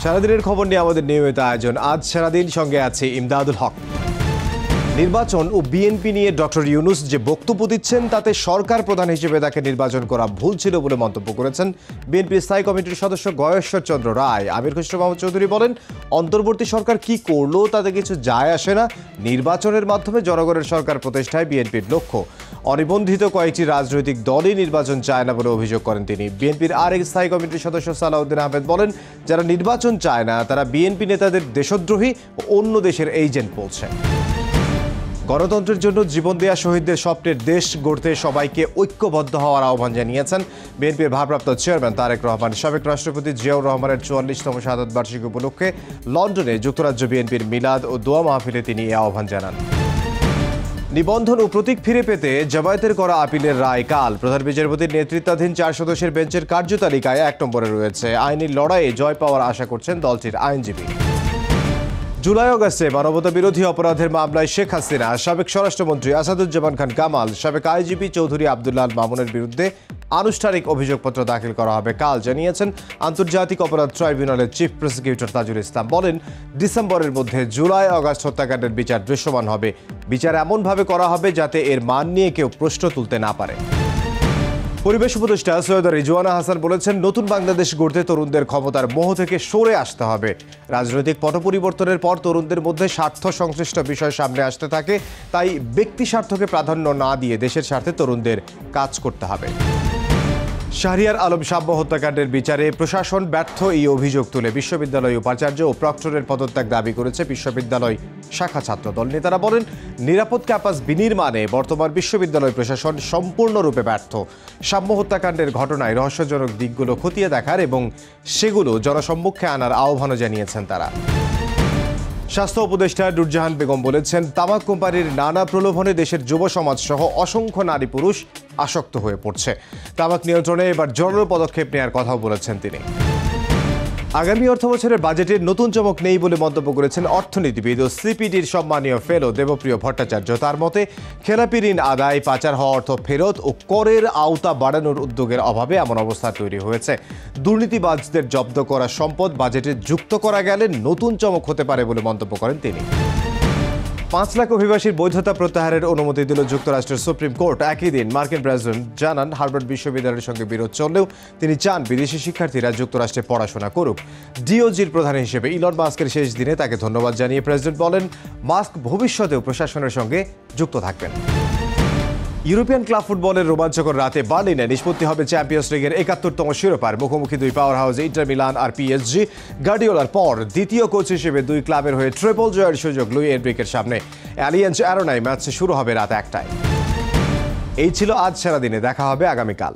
সারাদিনের খবর নিয়ে আমাদের নিয়মিত আয়োজন। আজ সারাদিন সঙ্গে আছে ইমদাদুল হক। নির্বাচন ও বিএনপি নিয়ে ডক্টর ইউনূস যে বক্তব্য দিচ্ছেন তাতে সরকার প্রধান হিসেবে তাকে নির্বাচন করা ভুল ছিল বলে মন্তব্য করেছেন বিএনপির স্থায়ী কমিটির সদস্য গয়েশ্বর চন্দ্র রায়। আমির খসরু মাহমুদ চৌধুরী বলেন, অন্তর্বর্তী সরকার কি করলো তাতে কিছু যায় আসে না। নির্বাচনের মাধ্যমে জনগণের সরকার প্রতিষ্ঠায় বিএনপির লক্ষ্য। অনিবন্ধিত কয়েকটি রাজনৈতিক দলই নির্বাচন চায় না বলে অভিযোগ করেন তিনি। বিএনপির আরেক স্থায়ী কমিটির সদস্য সালাউদ্দিন আহমেদ বলেন, যারা নির্বাচন চায় না তারা বিএনপি নেতাদের দেশদ্রোহী ও অন্য দেশের এজেন্ট বলছে। গণতন্ত্রের জন্য জীবন দেয়া শহীদদের স্বপ্নের দেশ গড়তে সবাইকে ঐক্যবদ্ধ হওয়ার আহ্বান জানিয়েছেন বিএনপির ভারপ্রাপ্ত চেয়ারম্যান তারেক রহমান। সাবেক রাষ্ট্রপতি জিয়াউর রহমানের ৪৪তম শাহাদাত বার্ষিকী উপলক্ষে লন্ডনে যুক্তরাজ্য বিএনপির মিলাদ ও দোয়া মাহফিলে তিনি এই আহ্বান জানান। নিবন্ধন ও প্রতীক ফিরে পেতে জামায়াতের করা আপিলের রায় কাল। প্রধান বিচারপতির নেতৃত্বাধীন ৪ সদস্যের বেঞ্চের কার্যতালিকায় ১ নম্বরে রয়েছে। আইনি লড়াইয়ে জয় পাওয়ার আশা করছেন দলটির আইনজীবী। জুলাই আগস্টে মানবতা বিরোধী অপরাধের মামলায় শেখ হাসিনা, সাবেক স্বরাষ্ট্রমন্ত্রী আসাদুজ্জামান খান কামাল, সাবেক আইজিপি চৌধুরী আব্দুল্লাহ মামুনের বিরুদ্ধে আনুষ্ঠানিক অভিযোগপত্র দাখিল করা হবে কাল, জানিয়েছেন আন্তর্জাতিক অপরাধ ট্রাইব্যুনালের চিফ প্রসিকিউটর তাজুল ইসলাম। বলেন, ডিসেম্বরের মধ্যে জুলাই আগস্ট হত্যাকাণ্ডের বিচার দৃশ্যমান হবে। বিচার এমনভাবে করা হবে যাতে এর মান নিয়ে কেউ প্রশ্ন তুলতে না পারে। পরিবেশ উপদেষ্টা সৈয়দা রিজওয়ানা হাসান বলেছেন, নতুন বাংলাদেশ গড়তে তরুণদের ক্ষমতার মোহ থেকে সরে আসতে হবে। রাজনৈতিক পট পরিবর্তনের পর তরুণদের মধ্যে স্বার্থ সংশ্লিষ্ট বিষয় সামনে আসতে থাকে, তাই ব্যক্তি স্বার্থকে প্রাধান্য না দিয়ে দেশের স্বার্থে তরুণদের কাজ করতে হবে। শাহরিয়ার আলম শাব্য হত্যাকাণ্ডের বিচারে প্রশাসন ব্যর্থ, এই অভিযোগ তুলে বিশ্ববিদ্যালয় উপাচার্য ও প্রক্টরের পদত্যাগ দাবি করেছে বিশ্ববিদ্যালয় শাখা ছাত্রদল। নেতারা বলেন, নিরাপদ ক্যাম্পাস বিনির্মাণে বর্তমান বিশ্ববিদ্যালয় প্রশাসন সম্পূর্ণরূপে ব্যর্থ। শাব্য হত্যাকাণ্ডের ঘটনায় রহস্যজনক দিকগুলো খতিয়ে দেখার এবং সেগুলো জনসম্মুখে আনার আহ্বানও জানিয়েছেন তারা। স্বাস্থ্য উপদেষ্টা নুরজাহান বেগম বলেছেন, তামাক কোম্পানির নানা প্রলোভনে দেশের যুব সমাজ সহ অসংখ্য নারী পুরুষ আসক্ত হয়ে পড়ছে। তামাক নিয়ন্ত্রণে এবার জোরালো পদক্ষেপ নেওয়ার কথাও বলেছেন তিনি। আগামী অর্থবছরের বাজেটের নতুন চমক নেই বলে মন্তব্য করেছেন অর্থনীতিবিদ ও সিপিডির সম্মানীয় ফেলো দেবপ্রিয় ভট্টাচার্য। তার মতে, খেলাপি ঋণ আদায়, পাচার হওয়া অর্থ ফেরত ও করের আওতা বাড়ানোর উদ্যোগের অভাবে এমন অবস্থা তৈরি হয়েছে। দুর্নীতিবাজদের জব্দ করা সম্পদ বাজেটে যুক্ত করা গেলে নতুন চমক হতে পারে বলে মন্তব্য করেন তিনি। ৫ লাখ অভিবাসীর বৈধতা প্রত্যাহারের অনুমতি দিল যুক্তরাষ্ট্রের সুপ্রিম কোর্ট। একই দিন মার্কিন প্রেসিডেন্ট জানান, হার্ভার্ড বিশ্ববিদ্যালয়ের সঙ্গে বিরোধ চললেও তিনি চান বিদেশি শিক্ষার্থীরা যুক্তরাষ্ট্রে পড়াশোনা করুক। ডিওজির প্রধান হিসেবে ইলন মাস্কের শেষ দিনে তাকে ধন্যবাদ জানিয়ে প্রেসিডেন্ট বলেন, মাস্ক ভবিষ্যতেও প্রশাসনের সঙ্গে যুক্ত থাকবেন। ইউরোপিয়ান ক্লাব ফুটবলের রোমাঞ্চকর রাতে বার্লিনে নিষ্পত্তি হবে চ্যাম্পিয়ন্স লিগের ৭১তম শিরোপার। মুখোমুখি দুই পাওয়ার হাউস ইন্টার মিলান আর পিএসজি। গার্ডিওলার পর দ্বিতীয় কোচ হিসেবে দুই ক্লাবের হয়ে ট্রিপল জয়ের সুযোগ লুই এনরিকের সামনে। অ্যালিয়েন্স অ্যারোনায় ম্যাচ শুরু হবে রাত ১টায়। এই ছিল আজ সারাদিনে, দেখা হবে আগামীকাল।